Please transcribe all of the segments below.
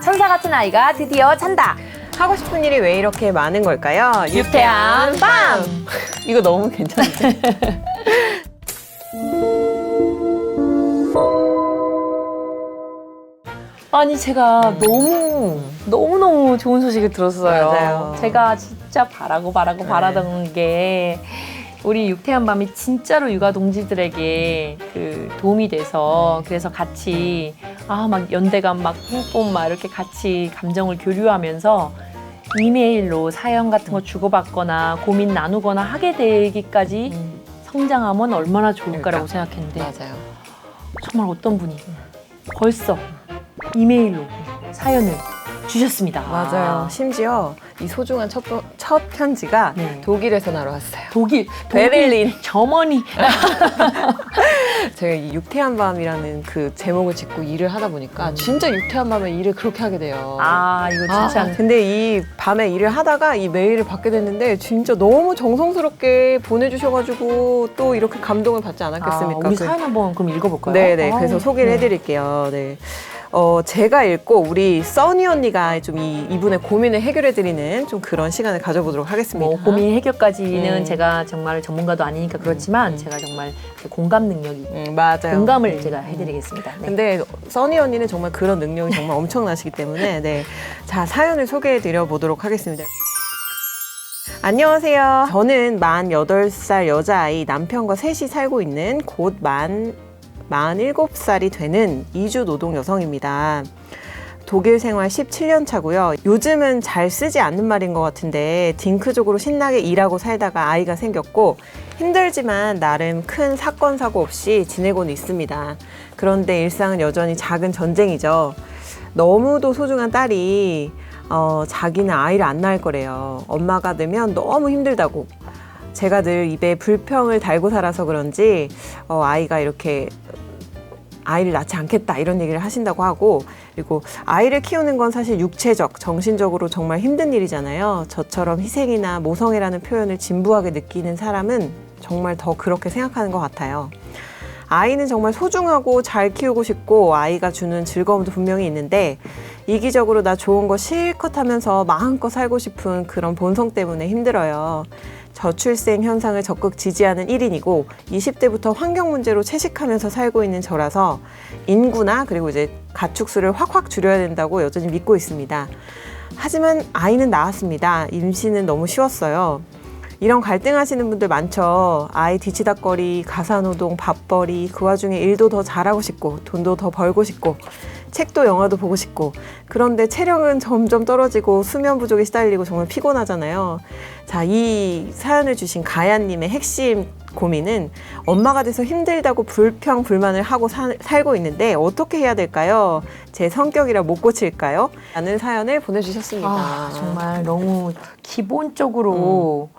천사 같은 아이가 드디어 찬다. 하고 싶은 일이 왜 이렇게 많은 걸까요? 유쾌한 밤! 이거 너무 괜찮지? 아니 제가 너무너무 좋은 소식을 들었어요. 맞아요. 제가 진짜 바라던 게 우리 유쾌한 밤이 진짜로 육아 동지들에게 그 도움이 돼서 그래서 같이 막 연대감 막 뿜뿜 막 이렇게 같이 감정을 교류하면서 이메일로 사연 같은 거 주고받거나 고민 나누거나 하게 되기까지 성장하면 얼마나 좋을까라고 생각했는데 맞아요. 정말 어떤 분이 벌써 이메일로 사연을 주셨습니다. 맞아요. 심지어 이 소중한 첫 편지가 네. 독일에서 날아왔어요. 독일 베를린. 점원이 제가 이 유쾌한 밤이라는 그 제목을 짓고 일을 하다 보니까 진짜 유쾌한 밤에 일을 그렇게 하게 돼요. 이거 진짜 근데 이 밤에 일을 하다가 이 메일을 받게 됐는데 진짜 너무 정성스럽게 보내주셔가지고 또 이렇게 감동을 받지 않았겠습니까? 우리 사연 한번 그럼 읽어볼까요? 네네. 그래서 소개를 해드릴게요. 네. 제가 읽고 우리 써니 언니가 좀 이분의 고민을 해결해드리는 좀 그런 시간을 가져보도록 하겠습니다. 고민 해결까지는 제가 정말 전문가도 아니니까 그렇지만 제가 정말 그 공감 능력이 맞아요. 공감을 제가 해드리겠습니다. 네. 근데 써니 언니는 정말 그런 능력이 정말 엄청나시기 때문에 네. 자, 사연을 소개해드려 보도록 하겠습니다. 안녕하세요. 저는 만 8살 여자아이 남편과 셋이 살고 있는 곧 47살이 되는 이주 노동 여성입니다. 독일 생활 17년 차고요. 요즘은 잘 쓰지 않는 말인 것 같은데 딩크족으로 신나게 일하고 살다가 아이가 생겼고 힘들지만 나름 큰 사건 사고 없이 지내고는 있습니다. 그런데 일상은 여전히 작은 전쟁이죠. 너무도 소중한 딸이 자기는 아이를 안 낳을 거래요. 엄마가 되면 너무 힘들다고. 제가 늘 입에 불평을 달고 살아서 그런지 아이가 이렇게 아이를 낳지 않겠다 이런 얘기를 하신다고 하고, 그리고 아이를 키우는 건 사실 육체적, 정신적으로 정말 힘든 일이잖아요. 저처럼 희생이나 모성애라는 표현을 진부하게 느끼는 사람은 정말 더 그렇게 생각하는 것 같아요. 아이는 정말 소중하고 잘 키우고 싶고 아이가 주는 즐거움도 분명히 있는데 이기적으로 나 좋은 거 실컷 하면서 마음껏 살고 싶은 그런 본성 때문에 힘들어요. 저출생 현상을 적극 지지하는 1인이고 20대부터 환경 문제로 채식하면서 살고 있는 저라서 인구나 그리고 이제 가축수를 확 줄여야 된다고 여전히 믿고 있습니다. 하지만 아이는 낳았습니다. 임신은 너무 쉬웠어요. 이런 갈등하시는 분들 많죠. 아이 뒤치다꺼리, 가사노동, 밥벌이, 그 와중에 일도 더 잘하고 싶고 돈도 더 벌고 싶고 책도 영화도 보고 싶고, 그런데 체력은 점점 떨어지고 수면 부족에 시달리고 정말 피곤하잖아요. 자, 이 사연을 주신 가야님의 핵심 고민은 엄마가 돼서 힘들다고 불평, 불만을 하고 살고 있는데 어떻게 해야 될까요? 제 성격이라 못 고칠까요? 라는 사연을 보내주셨습니다. 정말 너무 기본적으로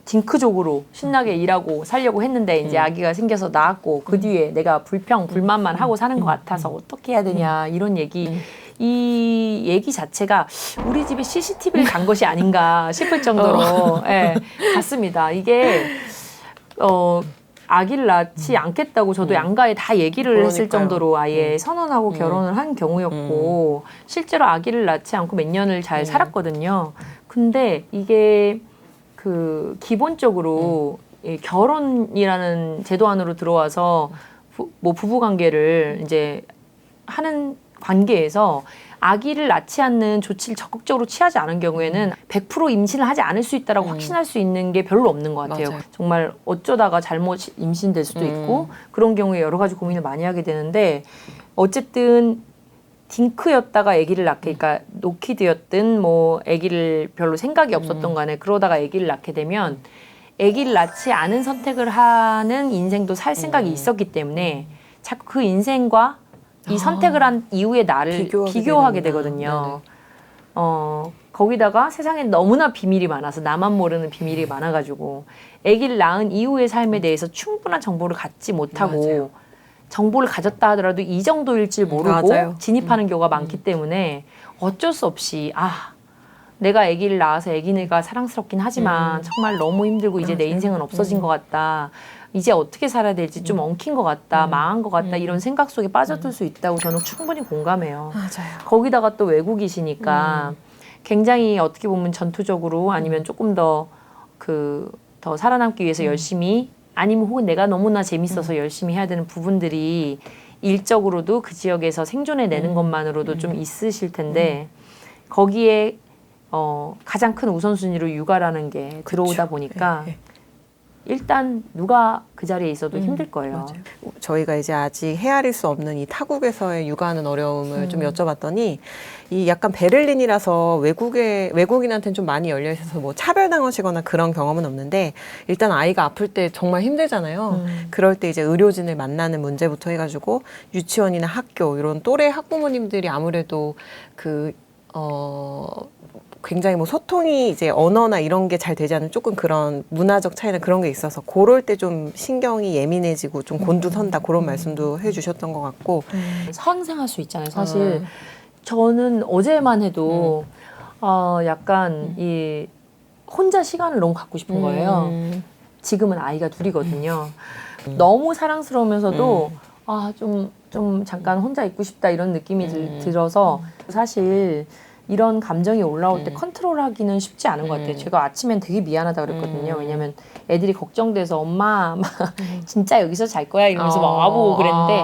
딩크족으로 신나게 일하고 살려고 했는데 이제 아기가 생겨서 낳았고 그 뒤에 내가 불만만 하고 사는 것 같아서 어떻게 해야 되냐 이런 얘기. 이 얘기 자체가 우리 집에 CCTV를 단 것이 아닌가 싶을 정도로 같습니다. 이게 아기를 낳지 않겠다고 저도 양가에 다 얘기를 했을 정도로 아예 선언하고 결혼을 한 경우였고 실제로 아기를 낳지 않고 몇 년을 잘 살았거든요. 근데 이게 그 기본적으로 이 결혼이라는 제도 안으로 들어와서 부부 관계를 이제 하는 관계에서 아기를 낳지 않는 조치를 적극적으로 취하지 않은 경우에는 100% 임신을 하지 않을 수 있다라고 확신할 수 있는 게 별로 없는 것 같아요. 맞아요. 정말 어쩌다가 잘못 임신될 수도 있고 그런 경우에 여러 가지 고민을 많이 하게 되는데 어쨌든 딩크였다가 아기를 낳게, 그러니까 노키드였든 뭐 아기를 별로 생각이 없었던 간에 그러다가 아기를 낳게 되면 아기를 낳지 않은 선택을 하는 인생도 살 생각이 있었기 때문에 자꾸 그 인생과 이 선택을 한 이후의 나를 비교하게 되거든요. 거기다가 세상에 너무나 비밀이 많아서 나만 모르는 비밀이 많아가지고 아기를 낳은 이후의 삶에 대해서 충분한 정보를 갖지 못하고 맞아요. 정보를 가졌다 하더라도 이 정도일 줄 모르고 맞아요. 진입하는 경우가 많기 때문에 어쩔 수 없이 내가 아기를 낳아서 아기가 사랑스럽긴 하지만 정말 너무 힘들고 이제 내 인생은 없어진 것 같다. 이제 어떻게 살아야 될지 좀 엉킨 것 같다, 망한 것 같다 이런 생각 속에 빠져들 수 있다고 저는 충분히 공감해요. 맞아요. 거기다가 또 외국이시니까 굉장히 어떻게 보면 전투적으로 아니면 조금 더 더 살아남기 위해서 열심히 아니면 혹은 내가 너무나 재밌어서 열심히 해야 되는 부분들이 일적으로도 그 지역에서 생존해내는 것만으로도 좀 있으실 텐데 거기에 가장 큰 우선순위로 육아라는 게 들어오다 보니까 일단 누가 그 자리에 있어도 힘들 거예요. 맞아요. 저희가 이제 아직 헤아릴 수 없는 이 타국에서의 육아하는 어려움을 좀 여쭤봤더니 이 약간 베를린이라서 외국인한테는 좀 많이 열려 있어서 뭐 차별당하시거나 그런 경험은 없는데 일단 아이가 아플 때 정말 힘들잖아요. 그럴 때 이제 의료진을 만나는 문제부터 해가지고 유치원이나 학교 이런 또래 학부모님들이 아무래도 굉장히 뭐 소통이 이제 언어나 이런 게 잘 되지 않는 조금 그런 문화적 차이나 그런 게 있어서 그럴 때 좀 신경이 예민해지고 좀 곤두선다 그런 말씀도 해주셨던 것 같고 상상할 수 있잖아요. 사실 저는 어제만 해도 약간 이 혼자 시간을 너무 갖고 싶은 거예요. 지금은 아이가 둘이거든요. 너무 사랑스러우면서도 좀 잠깐 혼자 있고 싶다 이런 느낌이 들어서 사실 이런 감정이 올라올 때 컨트롤하기는 쉽지 않은 것 같아요. 제가 아침엔 되게 미안하다 그랬거든요. 왜냐면 애들이 걱정돼서 엄마 진짜 여기서 잘 거야 이러면서 막 와보고 그랬는데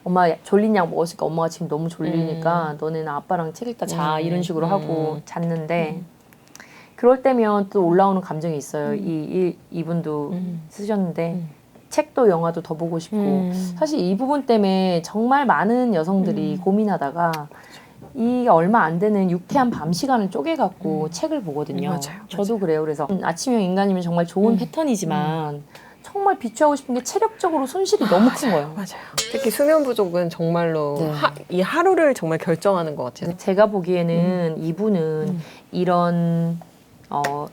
엄마 졸린 약 먹었으니까 엄마가 지금 너무 졸리니까 너네는 아빠랑 책 읽다 자 이런 식으로 하고 잤는데 그럴 때면 또 올라오는 감정이 있어요. 이분도 쓰셨는데 책도 영화도 더 보고 싶고 사실 이 부분 때문에 정말 많은 여성들이 고민하다가 이 얼마 안 되는 유쾌한 밤 시간을 쪼개갖고 책을 보거든요. 맞아요. 저도 그래요. 그래서 아침형 인간이면 정말 좋은 패턴이지만 정말 비추하고 싶은 게 체력적으로 손실이 너무 큰 거예요. 맞아요. 특히 수면 부족은 정말로 네. 이 하루를 정말 결정하는 것 같아요. 제가 보기에는 이분은 이런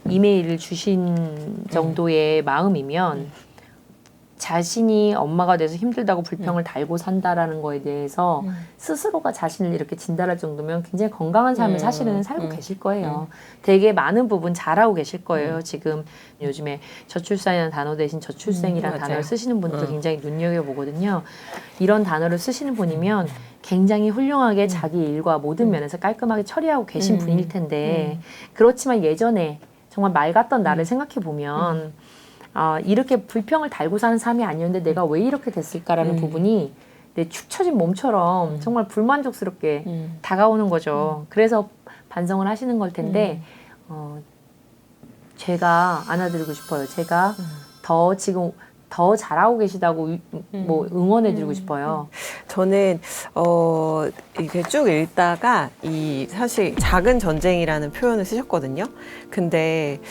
이메일을 주신 정도의 마음이면 자신이 엄마가 돼서 힘들다고 불평을 달고 산다라는 거에 대해서 스스로가 자신을 이렇게 진단할 정도면 굉장히 건강한 삶을 사실은 살고 계실 거예요. 되게 많은 부분 잘하고 계실 거예요. 지금 요즘에 저출산이라는 단어 대신 저출생이라는 맞아요. 단어를 쓰시는 분들도 굉장히 눈여겨보거든요. 이런 단어를 쓰시는 분이면 굉장히 훌륭하게 자기 일과 모든 면에서 깔끔하게 처리하고 계신 분일 텐데 그렇지만 예전에 정말 말 같던 나를 생각해 보면 이렇게 불평을 달고 사는 삶이 아니었는데 내가 왜 이렇게 됐을까라는 부분이 내 축 처진 몸처럼 정말 불만족스럽게 다가오는 거죠. 그래서 반성을 하시는 걸 텐데 제가 안아드리고 싶어요. 제가 지금 더 잘하고 계시다고 뭐 응원해드리고 싶어요. 저는 이렇게 쭉 읽다가 사실 작은 전쟁이라는 표현을 쓰셨거든요. 근데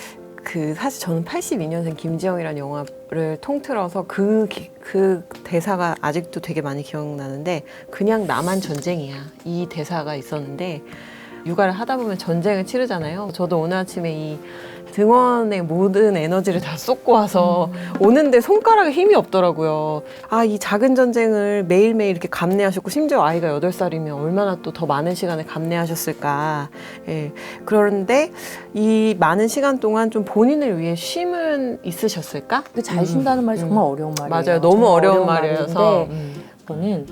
사실 저는 82년생 김지영이라는 영화를 통틀어서 그 대사가 아직도 되게 많이 기억나는데 그냥 나만 전쟁이야 이 대사가 있었는데 육아를 하다 보면 전쟁을 치르잖아요. 저도 오늘 아침에 이 등원의 모든 에너지를 다 쏟고 와서 오는데 손가락에 힘이 없더라고요. 이 작은 전쟁을 매일매일 이렇게 감내하셨고 심지어 아이가 8살이면 얼마나 또 더 많은 시간을 감내하셨을까. 예. 그런데 이 많은 시간 동안 좀 본인을 위해 쉼은 있으셨을까? 잘 쉰다는 말이 정말 어려운 말이에요. 맞아요. 너무 어려운 말이어서. 저는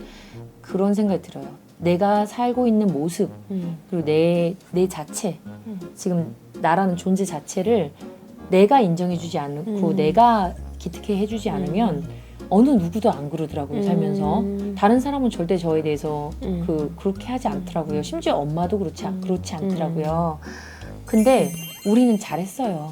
그런 생각이 들어요. 내가 살고 있는 모습 그리고 내 자체 지금 나라는 존재 자체를 내가 인정해주지 않고 내가 기특해해주지 않으면 어느 누구도 안 그러더라고요. 살면서 다른 사람은 절대 저에 대해서 그렇게 하지 않더라고요. 심지어 엄마도 그렇지 않더라고요. 근데 우리는 잘했어요.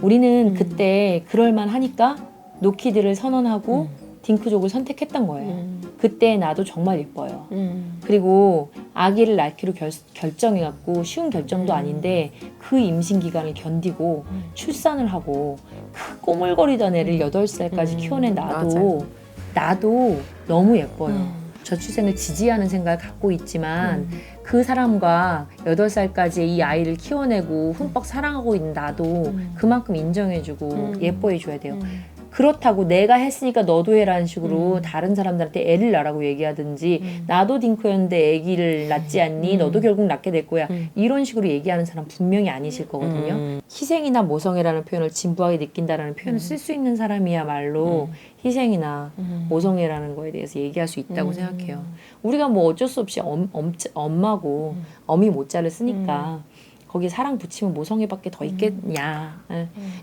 우리는 그때 그럴만 하니까 노키드를 선언하고 딩크족을 선택했던 거예요. 그때 나도 정말 예뻐요. 그리고 아기를 낳기로 결정해갖고 쉬운 결정도 아닌데 그 임신 기간을 견디고 출산을 하고 그 꼬물거리던 애를 8살까지 키워낸 나도 너무 예뻐요. 저출생을 지지하는 생각을 갖고 있지만 그 사람과 8살까지 이 아이를 키워내고 흠뻑 사랑하고 있는 나도 그만큼 인정해주고 예뻐해줘야 돼요. 그렇다고 내가 했으니까 너도 해라는 식으로 다른 사람들한테 애를 낳으라고 얘기하든지 나도 딩크였는데 애기를 낳지 않니? 너도 결국 낳게 될 거야. 이런 식으로 얘기하는 사람 분명히 아니실 거거든요. 희생이나 모성애라는 표현을 진부하게 느낀다라는 표현을 쓸 수 있는 사람이야말로 희생이나 모성애라는 거에 대해서 얘기할 수 있다고 생각해요. 우리가 뭐 어쩔 수 없이 엄마고 어미 모자를 쓰니까 거기에 사랑 붙이면 모성애밖에 더 있겠냐.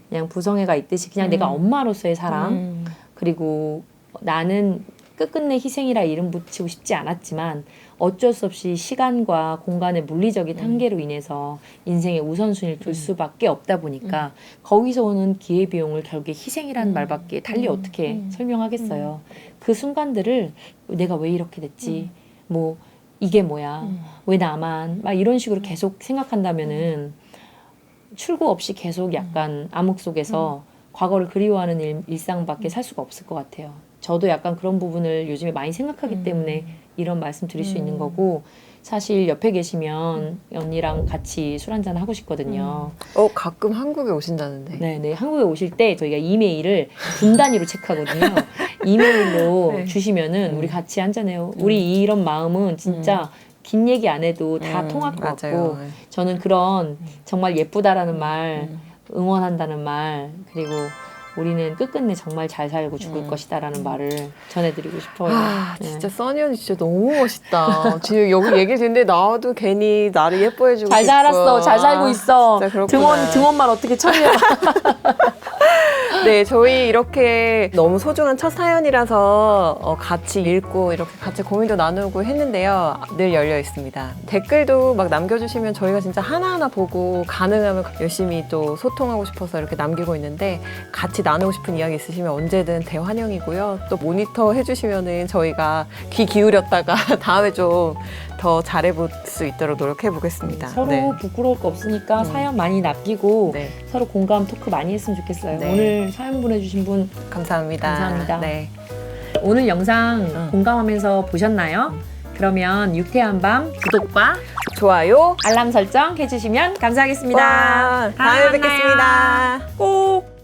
그냥 부성애가 있듯이 그냥 내가 엄마로서의 사랑 그리고 나는 끝끝내 희생이라 이름 붙이고 싶지 않았지만 어쩔 수 없이 시간과 공간의 물리적인 한계로 인해서 인생의 우선순위를 둘 수밖에 없다 보니까 거기서 오는 기회비용을 결국에 희생이라는 말밖에 달리 어떻게 설명하겠어요. 그 순간들을 내가 왜 이렇게 됐지 뭐 이게 뭐야 왜 나만 막 이런 식으로 계속 생각한다면은 출구 없이 계속 약간 암흑 속에서 과거를 그리워하는 일상밖에 살 수가 없을 것 같아요. 저도 약간 그런 부분을 요즘에 많이 생각하기 때문에 이런 말씀 드릴 수 있는 거고 사실 옆에 계시면 언니랑 같이 술 한잔 하고 싶거든요. 가끔 한국에 오신다는데. 네네. 한국에 오실 때 저희가 이메일을 분 단위로 체크하거든요. 이메일로 네. 주시면은 우리 같이 한잔해요. 우리 이런 마음은 진짜 긴 얘기 안 해도 다 통할 것 맞아요. 같고 저는 그런 정말 예쁘다라는 말, 응원한다는 말 그리고 우리는 끝끝내 정말 잘 살고 죽을 것이다라는 말을 전해드리고 싶어요. 진짜 써니 언니 진짜 너무 멋있다. 지금 여기 얘기 듣는데 나도 괜히 나를 예뻐해주고 잘 싶고. 살았어, 잘 살고 있어. 진짜 그렇구나. 등원만 어떻게 처리해? 네, 저희 이렇게 너무 소중한 첫 사연이라서 같이 읽고 이렇게 같이 고민도 나누고 했는데요. 늘 열려 있습니다. 댓글도 막 남겨주시면 저희가 진짜 하나하나 보고 가능하면 열심히 또 소통하고 싶어서 이렇게 남기고 있는데 같이 나누고 싶은 이야기 있으시면 언제든 대환영이고요. 또 모니터 해주시면은 저희가 귀 기울였다가 다음에 좀 더 잘해볼 수 있도록 노력해 보겠습니다. 서로 네. 부끄러울 거 없으니까 사연 많이 남기고 네. 서로 공감 토크 많이 했으면 좋겠어요. 네. 오늘 사연 보내주신 분 감사합니다. 감사합니다. 네. 오늘 영상 공감하면서 보셨나요? 그러면 유쾌한 밤 구독과 좋아요. 알람 설정 해주시면 감사하겠습니다. 와, 다음에 만나요. 뵙겠습니다. 꼭